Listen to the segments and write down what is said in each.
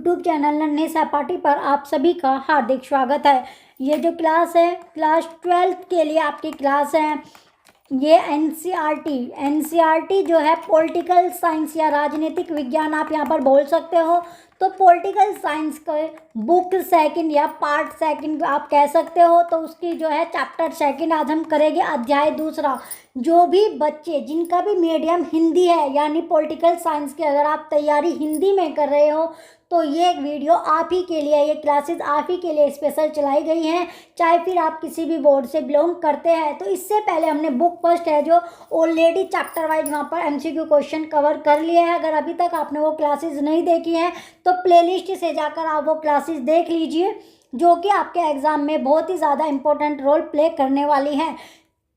YouTube channel नन्हे सहपाठी पर आप सभी का हार्दिक स्वागत है। ये जो क्लास है क्लास 12th के लिए आपकी क्लास है। ये एनसीईआरटी जो है पॉलिटिकल साइंस या राजनीतिक विज्ञान आप यहाँ पर बोल सकते हो। तो पॉलिटिकल साइंस के बुक सेकंड या पार्ट सेकंड आप कह सकते हो। तो उसकी जो है चैप्टर सेकंड आज हम करेंगे, अध्याय दूसरा। जो भी बच्चे जिनका भी मीडियम हिंदी है यानी पॉलिटिकल साइंस की अगर आप तैयारी हिंदी में कर रहे हो तो ये एक वीडियो आप ही के लिए, ये क्लासेस आप ही के लिए स्पेशल चलाई गई हैं, चाहे फिर आप किसी भी बोर्ड से बिलोंग करते हैं। तो इससे पहले हमने बुक फर्स्ट है जो ऑलरेडी चैप्टर वाइज वहाँ पर एमसीक्यू क्वेश्चन कवर कर लिए हैं। अगर अभी तक आपने वो क्लासेस नहीं देखी हैं तो प्लेलिस्ट से जाकर आप वो क्लासेस देख लीजिए, जो कि आपके एग्जाम में बहुत ही ज़्यादा इंपॉर्टेंट रोल प्ले करने वाली हैं।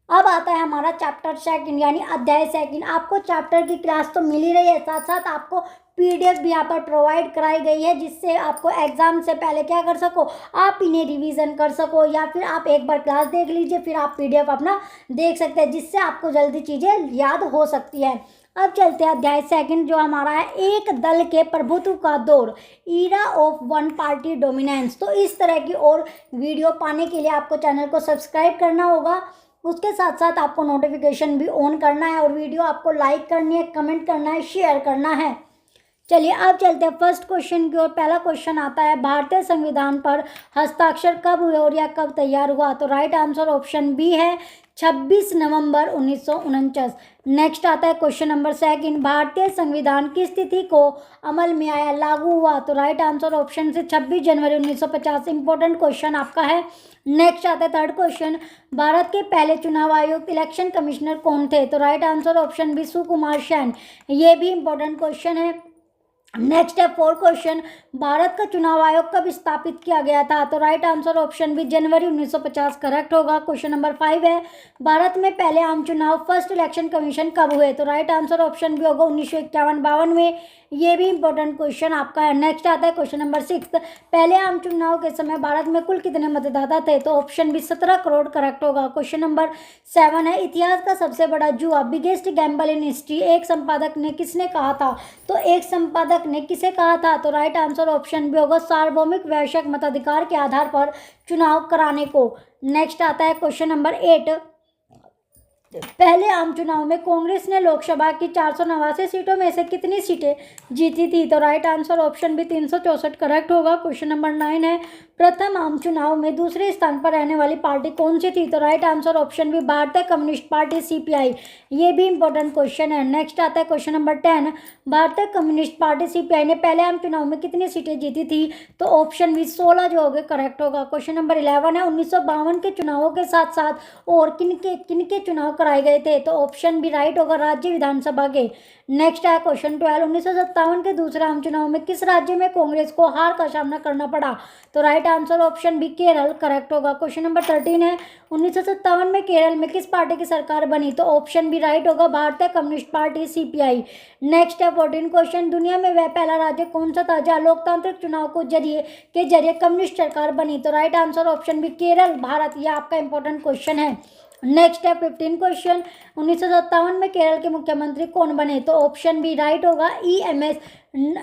अब आता है हमारा चैप्टर सेकंड यानी अध्याय सेकंड। आपको चैप्टर की क्लास तो मिल ही रही है, साथ साथ आपको पीडीएफ भी यहाँ पर प्रोवाइड कराई गई है, जिससे आपको एग्जाम से पहले क्या कर सको, आप इन्हें रिवीजन कर सको, या फिर आप एक बार क्लास देख लीजिए फिर आप पीडीएफ अपना देख सकते हैं, जिससे आपको जल्दी चीज़ें याद हो सकती है। अब चलते हैं अध्याय सेकंड जो हमारा है, एक दल के प्रभुत्व का दौर, era of one party dominance. तो इस तरह की और वीडियो पाने के लिए आपको चैनल को सब्सक्राइब करना होगा, उसके साथ साथ आपको नोटिफिकेशन भी ऑन करना है और वीडियो आपको लाइक करनी है, कमेंट करना है, शेयर करना है। चलिए अब चलते हैं फर्स्ट क्वेश्चन की ओर। पहला क्वेश्चन आता है, भारतीय संविधान पर हस्ताक्षर कब हुए और या कब तैयार हुआ? तो राइट आंसर ऑप्शन बी है 26 नवंबर 1949। नेक्स्ट आता है क्वेश्चन नंबर सेकंड, भारतीय संविधान किस तिथि को अमल में आया, लागू हुआ? तो राइट आंसर ऑप्शन से 26 जनवरी 1950। इंपॉर्टेंट क्वेश्चन आपका है। नेक्स्ट आता है थर्ड क्वेश्चन, भारत के पहले चुनाव आयुक्त इलेक्शन कमिश्नर कौन थे? तो right answer option B Sukumar Sen. ये भी इंपॉर्टेंट क्वेश्चन है। नेक्स्ट है फोर्थ क्वेश्चन, भारत का चुनाव आयोग कब स्थापित किया गया था? तो राइट आंसर ऑप्शन बी जनवरी 1950 करेक्ट होगा। क्वेश्चन नंबर 5 है, भारत में पहले आम चुनाव फर्स्ट इलेक्शन कमीशन कब हुए? तो राइट आंसर ऑप्शन बी होगा 1951-52 में। ये भी इंपॉर्टेंट क्वेश्चन आपका है। नेक्स्ट आता है क्वेश्चन नंबर 6, पहले आम चुनाव के समय भारत में कुल कितने मतदाता थे? तो ऑप्शन बी 17 करोड़ करेक्ट होगा। क्वेश्चन नंबर 7 है, इतिहास का सबसे बड़ा जुआ, बिगेस्ट गैम्बल इन हिस्ट्री, एक संपादक ने किसने कहा था? तो एक संपादक ने किसे कहा था? तो राइट आंसर ऑप्शन बी होगा सार्वभौमिक वैश्विक मताधिकार के आधार पर चुनाव कराने को। नेक्स्ट आता है क्वेश्चन नंबर 8, पहले आम चुनाव में कांग्रेस ने लोकसभा की 489 सीटों में से कितनी सीटें जीती थी? तो right answer option B 364 correct होगा। क्वेश्चन नंबर 9 है, प्रथम आम चुनाव में दूसरे स्थान पर रहने वाली पार्टी कौन सी थी? तो राइट आंसर ऑप्शन बी भारतीय कम्युनिस्ट पार्टी सीपीआई। ये भी इंपॉर्टेंट क्वेश्चन है। नेक्स्ट आता है क्वेश्चन नंबर 10, भारतीय कम्युनिस्ट पार्टी सीपीआई ने पहले आम चुनाव में कितनी सीटें जीती थी? तो ऑप्शन बी 16 जो होगे करेक्ट होगा। क्वेश्चन नंबर 11 है, 1952 के चुनावों के साथ साथ और किनके चुनाव कराए गए थे? तो ऑप्शन बी राइट होगा राज्य विधानसभा के। नेक्स्ट है क्वेश्चन 12, 1957 के दूसरे आम चुनाव में किस राज्य में कांग्रेस को हार का सामना करना पड़ा? तो right answer option B Kerala correct होगा। क्वेश्चन नंबर 13 है, 1957 में केरल में किस पार्टी की सरकार बनी? तो ऑप्शन बी राइट होगा भारतीय कम्युनिस्ट पार्टी सीपीआई। नेक्स्ट है 14 क्वेश्चन, दुनिया में वह पहला राज्य कौन सा था जहाँ लोकतांत्रिक चुनाव के जरिए कम्युनिस्ट सरकार बनी? तो right answer option B Kerala Bharat. यह आपका इंपॉर्टेंट क्वेश्चन है। नेक्स्ट है 15 क्वेश्चन, 1957 में केरल के मुख्यमंत्री कौन बने? तो ऑप्शन बी राइट होगा ईएमएस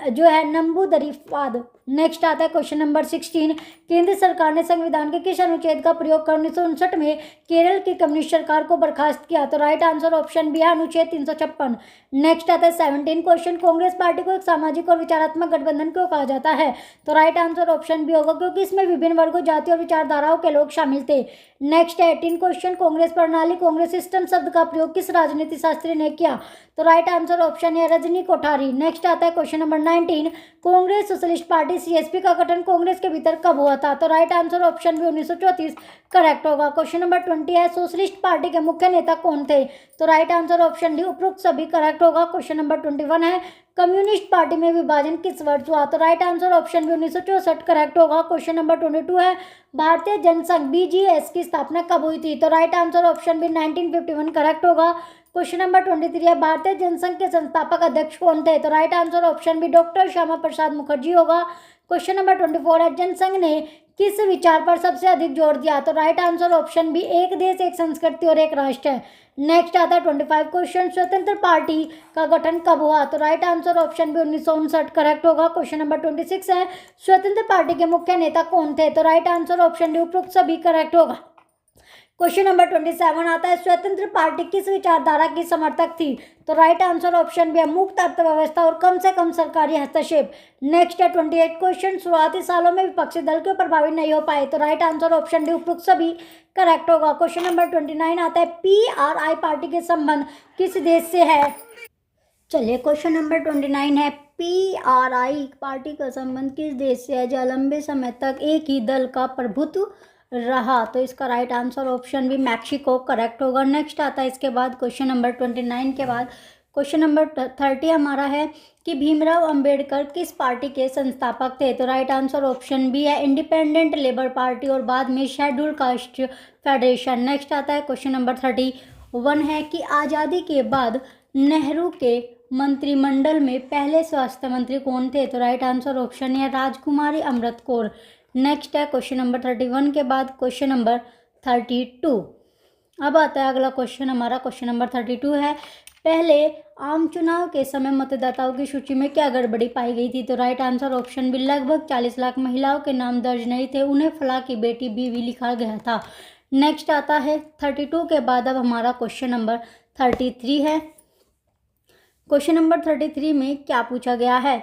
जो है नंबूदरीपाद। नेक्स्ट आता है क्वेश्चन नंबर 16, केंद्र सरकार ने संविधान के किस अनुच्छेद का प्रयोग कर 1959 में केरल की कम्युनिस्ट सरकार को बर्खास्त किया? तो राइट आंसर ऑप्शन बी है अनुच्छेद 356। नेक्स्ट आता है 17 क्वेश्चन, कांग्रेस पार्टी को एक सामाजिक और विचारात्मक गठबंधन क्यों कहा जाता है? तो राइट आंसर ऑप्शन बी होगा क्योंकि इसमें विभिन्न वर्गों, जाति और विचारधाराओं के लोग शामिल थे। नेक्स्ट 18 क्वेश्चन, कांग्रेस प्रणाली कांग्रेस सिस्टम शब्द का प्रयोग किस राजनीति शास्त्री ने किया? तो राइट आंसर ऑप्शन है रजनी कोठारी। नेक्स्ट आता है question number 19, Congress Socialist Party CSP का गठन कांग्रेस के भीतर कब हुआ था? तो right answer option B 1934 correct होगा। क्वेश्चन नंबर 20 है, सोशलिस्ट पार्टी के मुख्य नेता कौन थे? तो राइट आंसर ऑप्शन डी उपरोक्त सभी करेक्ट होगा। क्वेश्चन नंबर 21 है, कम्युनिस्ट पार्टी में विभाजन किस वर्ष हुआ? तो right answer option B 1964 correct होगा। क्वेश्चन नंबर 22 है, भारतीय जनसंघ बीजीएस की स्थापना कब हुई थी? तो right answer option B 1951 correct होगा। क्वेश्चन नंबर 23 है, भारतीय जनसंघ के संस्थापक अध्यक्ष कौन थे? तो right answer option B doctor Shyama Prasad Mukherjee होगा। क्वेश्चन नंबर 24 है, जनसंघ ने किस विचार पर सबसे अधिक जोर दिया? तो राइट आंसर ऑप्शन बी एक देश एक संस्कृति और एक राष्ट्र है। नेक्स्ट आता है 25 क्वेश्चन, स्वतंत्र पार्टी का गठन कब हुआ? तो right answer option B 1959 correct होगा। क्वेश्चन नंबर 26 है, स्वतंत्र पार्टी के मुख्य नेता कौन थे? तो राइट आंसर ऑप्शन डी उपरोक्त सभी करेक्ट होगा। क्वेश्चन नंबर 27 आता है, स्वतंत्र पार्टी किस विचारधारा की समर्थक थी? तो राइट आंसर ऑप्शन बी है मुक्त अर्थव्यवस्था और कम से कम सरकारी हस्तक्षेप। नेक्स्ट है 28 क्वेश्चन, शुरुआती सालों में विपक्षी दल क्यों प्रभावी नहीं हो पाए? तो राइट आंसर ऑप्शन डी उपरोक्त सभी करेक्ट होगा। क्वेश्चन नंबर 29 आता है, PRI पार्टी के संबंध किस देश से है? चलिए क्वेश्चन नंबर 29 है, PRI पार्टी का संबंध किस देश से है जो लंबे समय तक एक ही दल का प्रभुत्व रहा? तो इसका राइट आंसर ऑप्शन भी मैक्सिको करेक्ट होगा। नेक्स्ट आता है इसके बाद क्वेश्चन नंबर 29 के बाद क्वेश्चन नंबर 30 हमारा है कि भीमराव अंबेडकर किस पार्टी के संस्थापक थे? तो राइट आंसर ऑप्शन बी है इंडिपेंडेंट लेबर पार्टी और बाद में शेड्यूल कास्ट फेडरेशन। नेक्स्ट आता है क्वेश्चन नंबर 31 है कि आज़ादी के बाद नेहरू के मंत्रिमंडल में पहले स्वास्थ्य मंत्री कौन थे? तो राइट आंसर ऑप्शन है राजकुमारी अमृत कौर। नेक्स्ट है क्वेश्चन नंबर 31 के बाद क्वेश्चन नंबर 32। अब आता है अगला क्वेश्चन हमारा, क्वेश्चन नंबर 32 है, पहले आम चुनाव के समय मतदाताओं की सूची में क्या गड़बड़ी पाई गई थी? तो राइट आंसर ऑप्शन बी लगभग 40 लाख महिलाओं के नाम दर्ज नहीं थे, उन्हें फलां की बेटी बीवी लिखा गया था। नेक्स्ट आता है 32 के बाद अब हमारा क्वेश्चन नंबर 33 है। क्वेश्चन नंबर 33 में क्या पूछा गया है?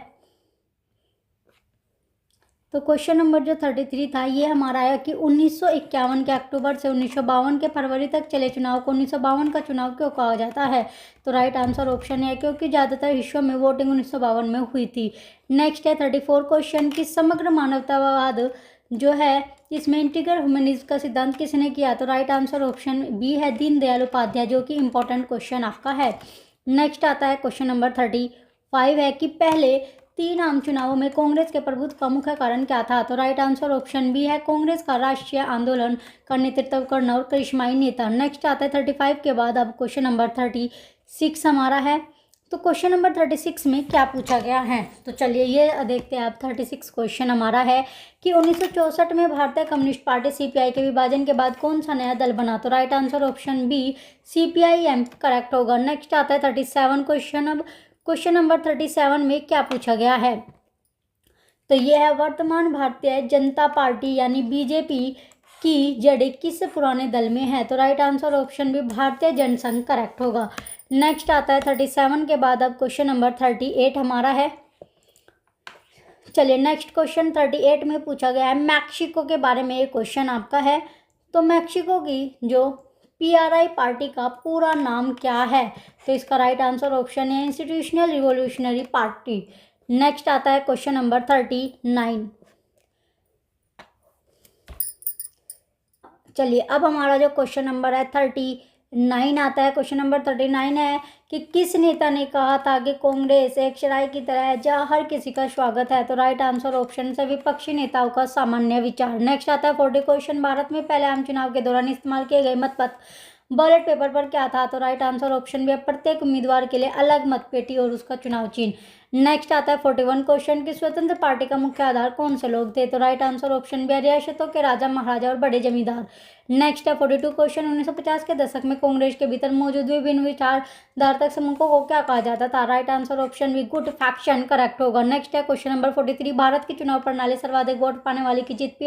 तो क्वेश्चन नंबर जो 33 था ये हमारा है कि 1951 के अक्टूबर से 1952 के फरवरी तक चले चुनाव को 1952 का चुनाव क्यों कहा जाता है? तो राइट आंसर ऑप्शन है क्योंकि ज़्यादातर हिस्सों में वोटिंग 1952 में हुई थी। नेक्स्ट है 34 क्वेश्चन कि समग्र मानवतावाद जो है इसमें इंटीग्रल ह्यूमनिज्म का सिद्धांत किसने किया? तो राइट आंसर ऑप्शन बी है दीनदयाल उपाध्याय, जो कि इंपॉर्टेंट क्वेश्चन आपका है। नेक्स्ट आता है क्वेश्चन नंबर 35 है कि पहले 3 आम चुनावों में कांग्रेस के प्रभुत्व का मुख्य कारण क्या था? तो राइट आंसर ऑप्शन बी है कांग्रेस का राष्ट्रीय आंदोलन का नेतृत्व करना और करिश्माई नेता। नेक्स्ट आता है 35 के बाद अब क्वेश्चन नंबर 36 हमारा है। तो क्वेश्चन नंबर 36 में क्या पूछा गया है? तो चलिए ये देखते हैं आप। 36 क्वेश्चन हमारा है कि 1964 में भारतीय कम्युनिस्ट पार्टी CPI के विभाजन के बाद कौन सा नया दल बना? तो right answer option B CPIM correct होगा। नेक्स्ट आता है 37 क्वेश्चन। अब क्वेश्चन नंबर 37 में क्या पूछा गया है? तो ये है वर्तमान भारतीय जनता पार्टी यानी BJP की जड़ें किस पुराने दल में है? तो राइट आंसर ऑप्शन भी भारतीय जनसंघ करेक्ट होगा। नेक्स्ट आता है 37 के बाद अब क्वेश्चन नंबर 38 हमारा है। चलिए नेक्स्ट क्वेश्चन 38 में पूछा गया है मैक्सिको के बारे में एक क्वेश्चन आपका है। तो मैक्सिको की जो PRI पार्टी का पूरा नाम क्या है? तो इसका राइट आंसर ऑप्शन है इंस्टीट्यूशनल रिवोल्यूशनरी पार्टी। नेक्स्ट आता है क्वेश्चन नंबर 39। चलिए अब हमारा जो क्वेश्चन नंबर है 39 आता है। क्वेश्चन नंबर 39 है कि किस नेता ने कहा था कि कांग्रेस एक शराय की तरह है जहाँ हर किसी का स्वागत है? तो राइट आंसर ऑप्शन से विपक्षी नेताओं का सामान्य विचार। नेक्स्ट आता है 40 क्वेश्चन, भारत में पहले आम चुनाव के दौरान इस्तेमाल किए गए मतपत्र बैलेट पेपर पर क्या था? तो राइट आंसर ऑप्शन भी है प्रत्येक उम्मीदवार के लिए अलग मतपेटी और उसका चुनाव चिन्ह। नेक्स्ट आता है 41 क्वेश्चन की स्वतंत्र पार्टी का मुख्य आधार कौन से लोग थे? तो राइट आंसर ऑप्शन भी है रियासतों के राजा महाराजा और बड़े जमींदार। नेक्स्ट है 42 क्वेश्चन, 1950 के दशक में कांग्रेस के भीतर मौजूद विभिन्न विचारधारक समूहों को क्या कहा जाता था? राइट आंसर ऑप्शन भी गुड फैक्शन करेक्ट होगा। नेक्स्ट है क्वेश्चन नंबर 43, भारत की चुनाव प्रणाली सर्वाधिक वोट पाने वाली की जीत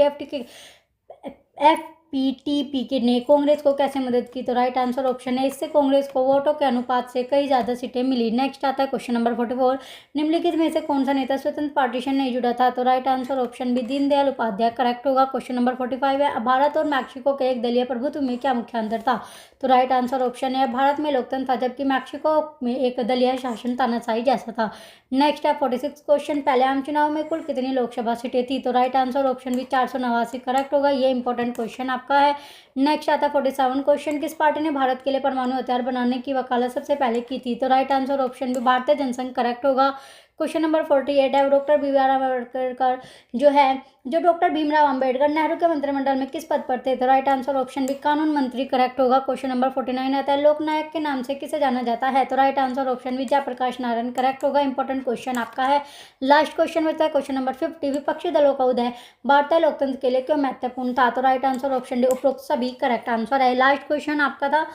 FPTP ने कांग्रेस को कैसे मदद की? तो राइट आंसर ऑप्शन है इससे कांग्रेस को वोटों के अनुपात से कई ज़्यादा सीटें मिली। नेक्स्ट आता है क्वेश्चन नंबर 44, निम्नलिखित में से कौन सा नेता स्वतंत्र पार्टी से नहीं जुड़ा था? तो राइट आंसर ऑप्शन भी दीनदयाल उपाध्याय करेक्ट होगा। क्वेश्चन नंबर 45 है भारत और मैक्सिको के एक दलीय प्रभुत्व में क्या मुख्य अंतर था? तो राइट आंसर ऑप्शन है भारत में लोकतंत्र था जबकि मैक्सिको में एक दलीय शासन तानाशाही जैसा था। नेक्स्ट है 46 क्वेश्चन, पहले आम चुनाव में कुल कितनी लोकसभा सीटें थी? तो राइट आंसर ऑप्शन भी 489 करेक्ट होगा। ये इंपॉर्टेंट क्वेश्चन आपका है। नेक्स्ट आता है 47 क्वेश्चन, किस पार्टी ने भारत के लिए परमाणु हथियार बनाने की वकालत सबसे पहले की थी? तो राइट आंसर ऑप्शन भी भारतीय जनसंघ करेक्ट होगा। क्वेश्चन नंबर 48 है, डॉक्टर भीमराव अम्बेडकर जो डॉक्टर भीमराव अम्बेडकर नेहरू के मंत्रिमंडल में किस पद पर थे? तो राइट आंसर ऑप्शन बी कानून मंत्री करेक्ट होगा। क्वेश्चन नंबर 49 आता है, लोकनायक के नाम से किसे जाना जाता है? तो right answer option B Jayaprakash Narayan correct होगा। इंपॉर्टेंट क्वेश्चन आपका है। लास्ट क्वेश्चन बचा है क्वेश्चन नंबर 50, विपक्षी दलों का उदय भारतीय लोकतंत्र के लिए क्यों महत्वपूर्ण था? तो राइट आंसर ऑप्शन डी उपरोक्त सभी करेक्ट आंसर है। लास्ट क्वेश्चन आपका था।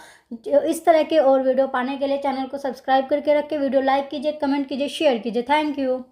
इस तरह के और वीडियो पाने के लिए चैनल को सब्सक्राइब करके रखें, वीडियो लाइक कीजिए, कमेंट कीजिए, शेयर कीजिए। Thank you.